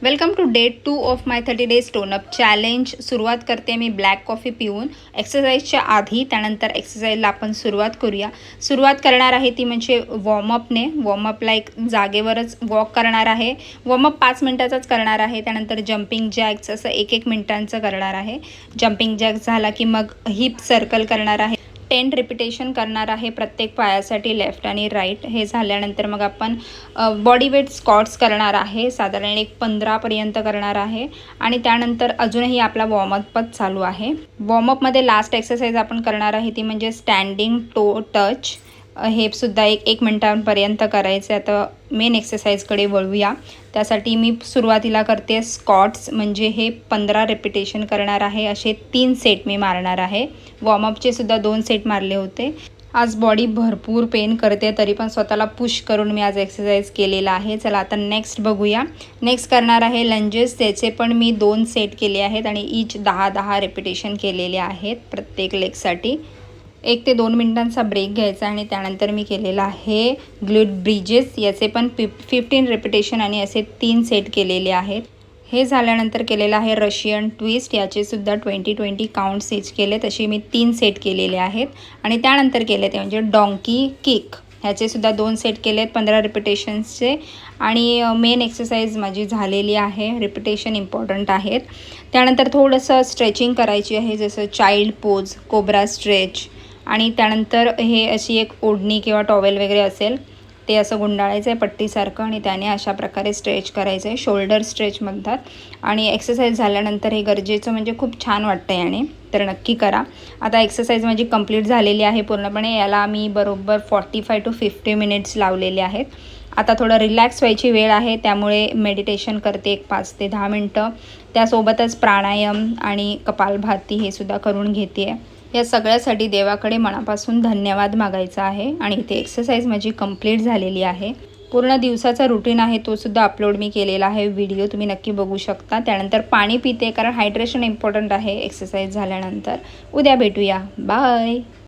Welcome to day 2 of my 30 days tone up challenge. सुरुवात करते मी black coffee पिऊन एक्सरसाइजच्या आधी। त्यानंतर एक्सरसाइजला आपण सुरुवात करूया। सुरुवात करणार आहे ती म्हणजे वॉर्मअपने। वॉर्मअपला एक जागेवरच वॉक करणार आहे। वॉर्मअप 5 मिनिटाचाच करणार आहे। त्यानंतर जंपिंग जॅक्स असं 1-1 मिनिटांचं करणार आहे। जंपिंग जॅक्स झाला की मग हिप सर्कल करणार आहे। 10 रिपिटेशन करणार आहे प्रत्येक पायासाठी, लेफ्ट आणि राईट। हे झाल्यानंतर मग आपण बॉडी वेट स्क्वॉट्स करणार आहे, साधारण 15 पर्यंत करणार आहे। आणि त्यानंतर अजूनही आपला वॉर्मअपच चालू आहे। वॉर्मअपमध्ये लास्ट एक्सरसाइज आपण करणार आहे ती म्हणजे स्टँडिंग टो टच। हे सुद्धा 1 मिनिटांपर्यंत करायचं आहे। आता मेन एक्सरसाइजकडे वळूया। त्यासाठी मी सुरुवातीला करते स्क्वॉट्स, म्हणजे हे 15 रिपिटेशन करणार आहे। असे 3 सेट मी मारणार आहे। वॉर्मअपचे सुद्धा 2 सेट मारले होते। आज बॉडी भरपूर पेन करते, तरी पण स्वतःला पुश करून मी आज एक्सरसाइज केलेला आहे। चला आता नेक्स्ट बघूया। नेक्स्ट करणार आहे लंजेस। त्याचे पण मी 2 सेट केले आहेत आणि ईच 10-10 रिपिटेशन केलेले आहेत प्रत्येक लेगसाठी। 1 ते 2 मिनिटांचा ब्रेक घ्यायचा आणि त्यानंतर मी केलेला आहे ग्लूट ब्रिजेस। याचे पण 15 रिपिटेशन आणि असे 3 सेट केलेले आहेत। हे झाल्यानंतर केलेलं आहे रशियन ट्विस्ट। याचे सुद्धा 20-20 काउंट्स ईच केले, तसे मी 3 सेट केलेले आहेत। आणि त्यानंतर केले ते म्हणजे डॉंकी किक। ह्याचे सुद्धा 2 सेट केलेत 15 रिपिटेशन्सचे। आणि मेन एक्सरसाइज माझी झालेली आहे। रिपिटेशन इम्पॉर्टंट आहेत। त्यानंतर थोडंसं स्ट्रेचिंग करायची आहे, जसं चाइल्ड पोज, कोब्रा स्ट्रेच। आणि त्यानंतर हे अशी एक ओढणी किंवा टॉवेल वगैरे असेल ते असं गुंडाळायचं आहे पट्टीसारखं आणि त्याने अशा प्रकारे स्ट्रेच करायचं आहे। शोल्डर स्ट्रेच म्हणतात। आणि एक्सरसाइज झाल्यानंतर हे गरजेचं, म्हणजे खूप छान वाटतं याने, तर नक्की करा। आता एक्सरसाइज माझी कंप्लीट झालेली आहे पूर्णपणे। याला मी बरोबर 45 to 50 मिनिट्स लावलेले आहेत। आता थोडं रिलॅक्स व्हायची वेळ आहे, त्यामुळे मेडिटेशन करते एक 5 ते 10 मिनटं। त्यासोबतच प्राणायाम आणि कपालभाती हे सुद्धा करून घेते आहे। या सगळ्यासाठी देवाकडे मनापासून धन्यवाद मागायचा आहे। आणि इथे एक्सरसाइज माझी कंप्लीट झालेली आहे। पूर्ण दिवसाचा रुटीन आहे तो सुद्धा अपलोड मी केलेला आहे व्हिडिओ, तुम्ही नक्की बघू शकता। त्यानंतर पाणी पिते, कारण हायड्रेशन इम्पॉर्टंट आहे एक्सरसाइज झाल्यानंतर। उद्या भेटूया, बाय।